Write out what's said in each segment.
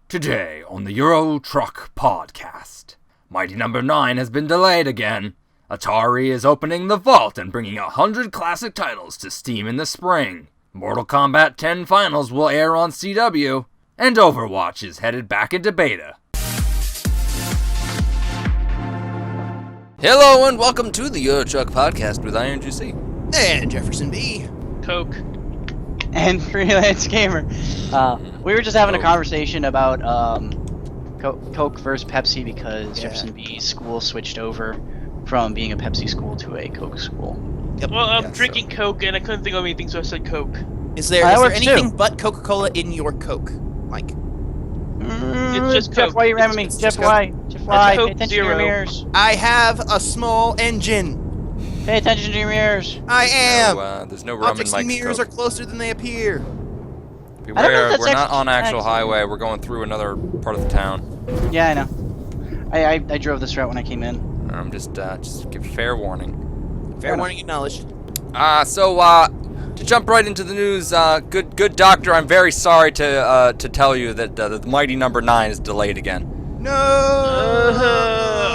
Today on the Euro Truck Podcast, Mighty Number 9 has been delayed again. Atari is opening the vault and bringing 100 classic titles to Steam in the spring. Mortal Kombat X Finals will air on CW. And Overwatch is headed back into beta. Hello and welcome to the Euro Truck Podcast with Iron Juicy. And Jefferson B. Coke. And Freelance Gamer. We were just having a conversation about Coke versus Pepsi because Jefferson B's school switched over from being a Pepsi school to a Coke school. Yep. Well, I'm drinking Coke and I couldn't think of anything, so I said Coke. Is there anything but Coca-Cola in your Coke, Mike? It's just Coke. Jeff, why are you ramming me? Jeff, why? Jeff, why? Pay attention to your mirrors. I have a small engine. Pay attention to your mirrors. I am. There's no rum in Mike's mirrors Coke. are closer than they appear. Beware, we're not on actual highway. We're going through another part of the town. Yeah, I know. I drove this route when I came in. I'm just give fair warning. Fair warning acknowledged. To jump right into the news, good doctor, I'm very sorry to tell you that the Mighty Number 9 is delayed again. No!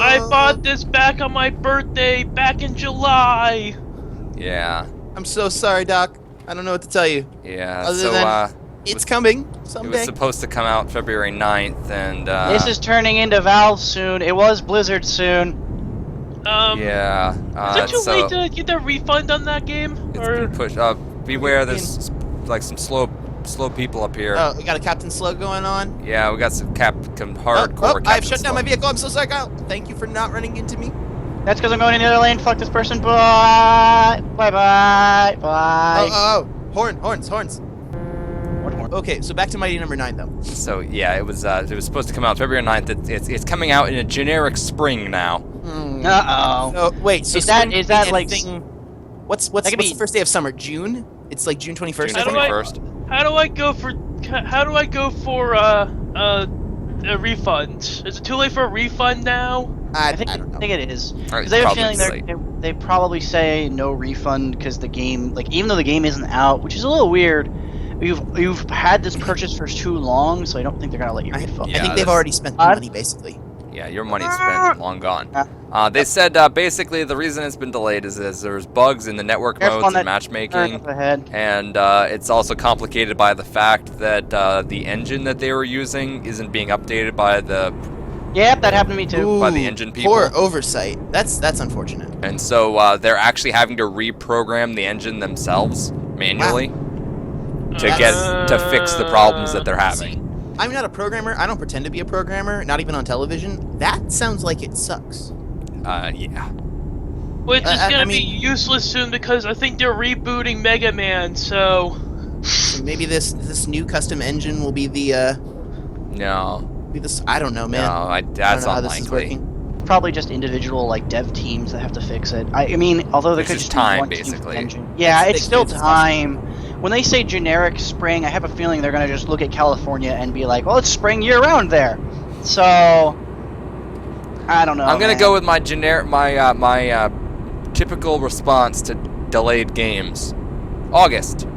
I bought this back on my birthday back in July. Yeah. I'm so sorry, Doc. I don't know what to tell you. Yeah, Other than it's coming someday. It was supposed to come out February 9th, and this is turning into Valve soon. It was Blizzard soon. Yeah. Is it too late to get a refund on that game? It's been pushed. Beware, there's like some slow people up here. Oh, we got a Captain Slow going on? Yeah, we got some hardcore Captain I've shut Slow. down my vehicle. I'm so sorry, Kyle. Thank you for not running into me. That's because I'm going in the other lane. Fuck this person. Bye. Bye. Oh. Horns. What horn? Okay, so back to Mighty Number 9, though. So yeah, it was supposed to come out February 9th. It's coming out in a generic spring now. Uh-oh. Oh, wait, so is that like anything... What's the first day of summer? June? It's like June 21st. June 21st. How do I go for a refund? Is it too late for a refund now? I think it is. Because I have a feeling they probably say no refund because the game, like, even though the game isn't out, which is a little weird, you've had this purchase for too long, so I don't think they're gonna let you refund. I think they've already spent the money, basically. Yeah, your money's spent, long gone. They said basically the reason it's been delayed is there's bugs in the network modes and matchmaking, and it's also complicated by the fact that the engine that they were using isn't being updated by the. Yep, that happened to me too. By the engine people. Poor oversight. That's unfortunate. And so they're actually having to reprogram the engine themselves manually to fix the problems that they're having. I'm not a programmer. I don't pretend to be a programmer, not even on television. That sounds like it sucks. Yeah. Which is gonna be useless soon because I think they're rebooting Mega Man, so maybe this new custom engine will be the No. I don't know, man. No, that's how unlikely. this is working. Probably just individual like dev teams that have to fix it. I mean, although there could just time, be one basically. engine. Yeah, it's still time. When they say generic spring, I have a feeling they're gonna just look at California and be like, "Well, it's spring year-round there." So, I don't know. I'm gonna go with my typical response to delayed games. August.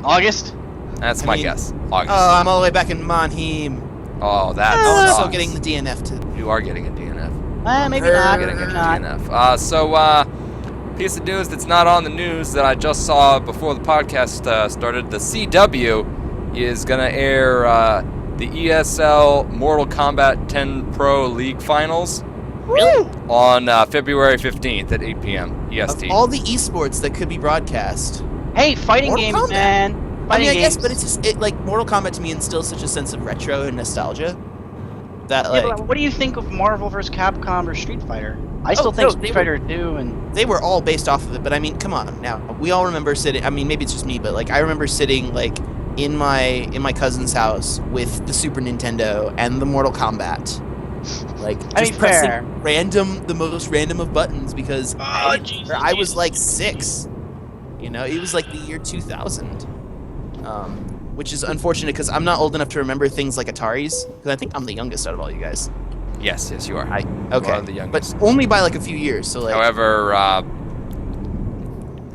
August? That's my guess. August. Oh, I'm all the way back in Monheim. Oh, that's also getting the DNF too. You are getting a DNF. Maybe not. You're getting Maybe a not. DNF. Piece of news that's not on the news that I just saw before the podcast started. The CW is gonna air the ESL Mortal Kombat 10 Pro League Finals. Really? On February 15th at 8 p.m. EST. Of all the esports that could be broadcast. Hey, fighting Mortal games, Kombat. man. Fighting I games. guess, but it's just like Mortal Kombat to me instills such a sense of retro and nostalgia. That but what do you think of Marvel vs. Capcom or Street Fighter? I still think Street Fighter 2 and they were all based off of it, but I mean, come on. Now, we all remember sitting, I mean, maybe it's just me, but like I remember sitting like in my cousin's house with the Super Nintendo and the Mortal Kombat. Like just pressing the most random of buttons because I was like 6. You know, it was like the year 2000. Which is unfortunate because I'm not old enough to remember things like Ataris, because I think I'm the youngest out of all you guys. Yes, you are. Okay, you are the youngest. But only by like a few years. So like. However,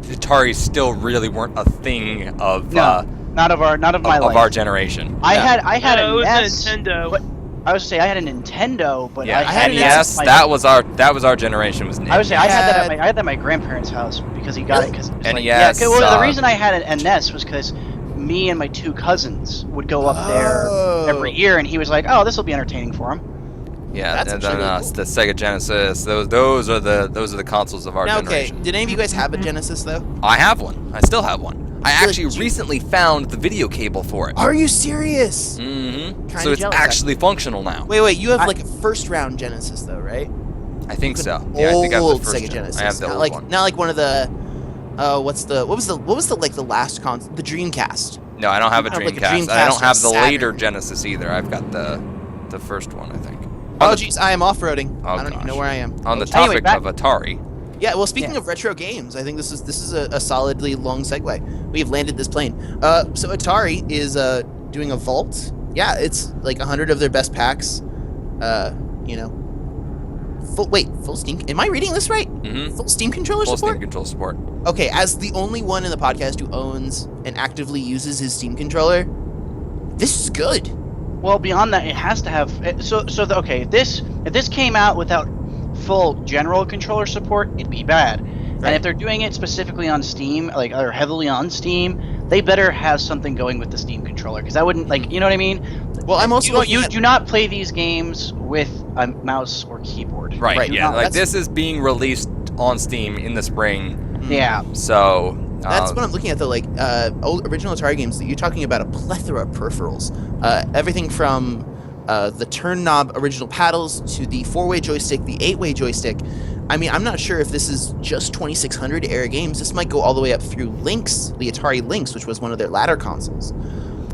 Ataris still really weren't a thing of Not of my life. Of our generation. I had No, a it was NES. a Nintendo. But I was to say I had a Nintendo, but Yeah, I had NES. That was our generation. Was I would say I had that had- I had that at my grandparents' house because he got it because NES, yeah. Well, the reason I had an NES was because me and my 2 cousins would go up there every year, and he was like, "Oh, this will be entertaining for him." Yeah, That's and then actually really cool. the Sega Genesis. Those are the consoles of our Now, okay, generation. did any of you guys have a Genesis though? I have one. I still have one. I Really? actually recently found the video cable for it. Are you serious? Mm-hmm. Kinda So it's jealous, actually functional now. Wait, you have like a first round Genesis though, right? I think so. An Yeah, I think I have old the first Sega gen. Genesis. I have the not old like one. not like one of the what was the like the last console, the Dreamcast. No, I don't have a You have, like, a Dreamcast. I Dreamcast don't or have a the later Saturn. Genesis either. I've got the first one, I think. Oh jeez, I am off-roading. Oh, I don't even know gosh. where I am. On the Anyway, topic back- of Atari. Yeah, well, speaking of retro games, I think this is a solidly long segue. We have landed this plane. So Atari is doing a vault. Yeah, it's like 100 of their best packs. You know, full Steam. Am I reading this right? Mm-hmm. Full Steam controller Full support. Steam control support. Okay, as the only one in the podcast who owns and actively uses his Steam controller, this is good. Well, beyond that, it has to have. Okay, if this came out without full general controller support, it'd be bad. Right. And if they're doing it specifically on Steam, like or heavily on Steam, they better have something going with the Steam controller because I wouldn't like. You know what I mean? Well, I'm also You do not play these games with a mouse or keyboard. Right. Do Yeah. not. Like That's- this is being released on Steam in the spring. Yeah. So That's what I'm looking at though. Like old original Atari games, you're talking about a plethora of peripherals. Everything from the turn knob original paddles to the 4-way joystick, the 8-way joystick. I mean, I'm not sure if this is just 2600 era games. This might go all the way up through Lynx, the Atari Lynx, which was one of their latter consoles.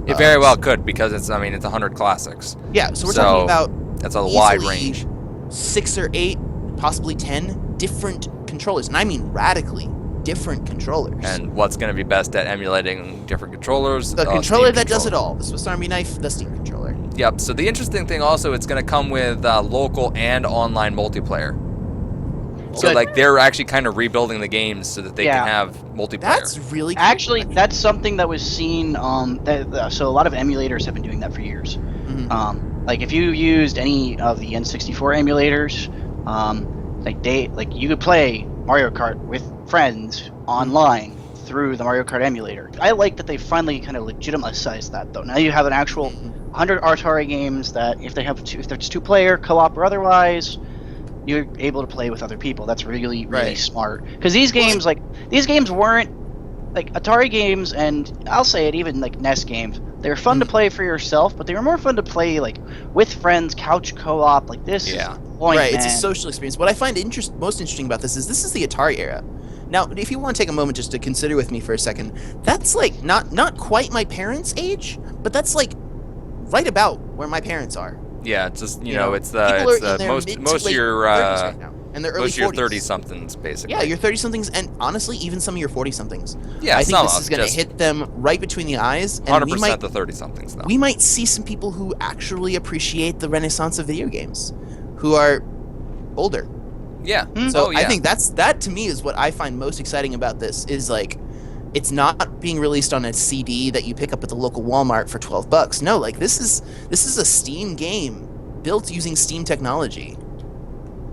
it very well could because it's 100 classics. Yeah, so we're talking about That's a wide easily range. 6 or 8, possibly 10 different controllers, and I mean radically different controllers. And what's going to be best at emulating different controllers? the Steam controller that does it controller. all, the Swiss Army knife, the Steam controller. Yep. So the interesting thing also, it's going to come with local and online multiplayer. So Good. like they're actually kind of rebuilding the games so that they Yeah. can have multiplayer. That's really cool. Actually, I mean, that's something that was seen. So a lot of emulators have been doing that for years. mhm. Like if you used any of the N64 emulators, like you could play Mario Kart with friends online through the Mario Kart emulator. I like that they finally kind of legitimized that though. Now you have an actual 100 Atari games that if it's 2-player, co-op or otherwise, you're able to play with other people. That's really Right. smart. Because these games weren't like Atari games, and I'll say it, even like NES games. They were fun to play for yourself, but they were more fun to play like with friends, couch co-op. Like this, Yeah. is the point, Right, it's a man. social experience. What I find most interesting about this is the Atari era. Now, if you want to take a moment just to consider with me for a second, that's like not quite my parents' age, but that's like right about where my parents are. Yeah, it's just You know, it's people are it's in their most mid to most of late your 30s right now, and their early most of your 40s. 30-somethings basically. Yeah, your 30-somethings, and honestly, even some of your 40-somethings. Yeah, I think some this of is going to just hit them right between the eyes, and 100% the 30-somethings though. we might see some people who actually appreciate the renaissance of video games, who are older. Yeah. So Oh, yeah. I think that to me is what I find most exciting about this is like it's not being released on a CD that you pick up at the local Walmart for $12. No, like this is a Steam game built using Steam technology.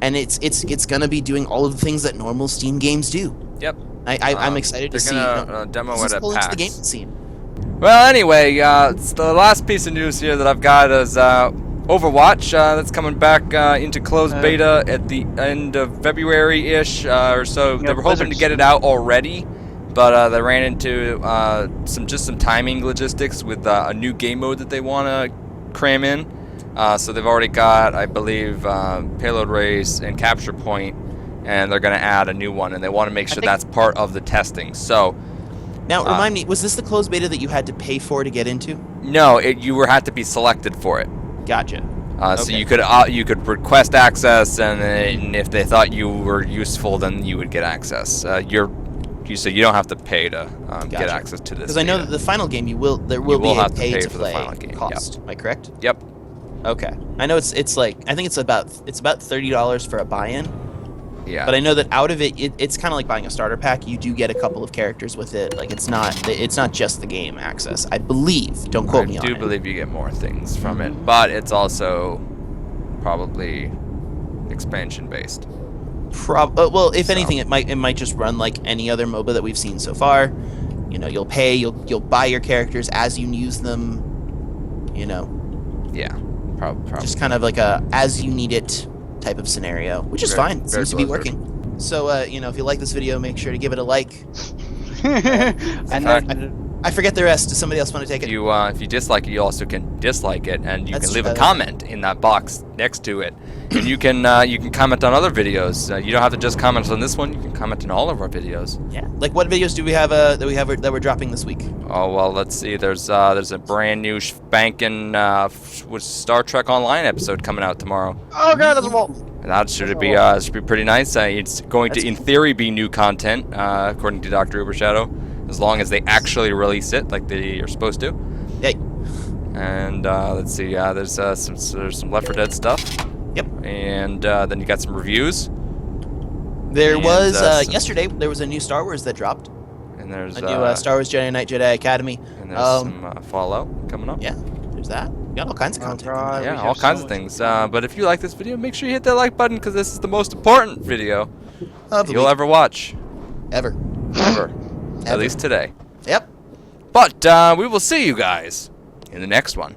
And it's going to be doing all of the things that normal Steam games do. Yep. I'm excited to they're see gonna demo this it is at pull into the PAX. gaming scene. Well, anyway, it's the last piece of news here that I've got is Overwatch. That's coming back into closed beta at the end of February-ish or so. Yeah, They were hoping to Blizzard's- get it out already, but they ran into some timing logistics with a new game mode that they want to cram in. So they've already got, I believe, Payload Race and Capture Point, and they're going to add a new one, and they want to make sure that's part of the testing. So. Now, remind me, was this the closed beta that you had to pay for to get into? No, you had to be selected for it. Gotcha. So Okay. you could request access, and if they thought you were useful, then you would get access. So you don't have to pay to get Gotcha. access to this. Because I know that the final game there will You be will a have to pay pay-to-play for the final game, cost. Am I correct? Yep. Okay. I know it's like I think it's about $30 for a buy-in. Yeah. But I know that out of it's kind of like buying a starter pack. You do get a couple of characters with it. Like it's not just the game access. I believe. Don't quote me on it. I do believe you get more things from it, but it's also probably expansion based. Well, if anything, it might just run like any other MOBA that we've seen so far. You know, you'll pay, you'll buy your characters as you use them. You know. Yeah, probably. Just kind of like a as you need it type of scenario, which is fine. Seems to be working. So, you know, if you like this video, make sure to give it a like. I forget the rest. Does somebody else want to take it? If you dislike it, you also can dislike it, and you can leave a better. comment in that box next to it. And you can comment on other videos. You don't have to just comment on this one. You can comment on all of our videos. Yeah. Like, what videos do we have that we're dropping this week? Oh well, let's see. There's a brand new spanking Star Trek Online episode coming out tomorrow. Oh god, there's a wall. And that should be pretty nice. It's going to, in theory, be new content, according to Dr. Ubershadow, as long as they actually release it like they are supposed to. Yeah. And let's see. There's some Left 4 Dead stuff. Yep. And then you got some reviews. There was yesterday. There was a new Star Wars that dropped. And there's a new Star Wars Jedi Knight Jedi Academy. And there's some Fallout coming up. Yeah. There's that. We got all kinds of content. Yeah, all kinds of things. But if you like this video, make sure you hit that like button because this is the most important video you'll ever watch. Ever. At least today. Yep. But we will see you guys in the next one.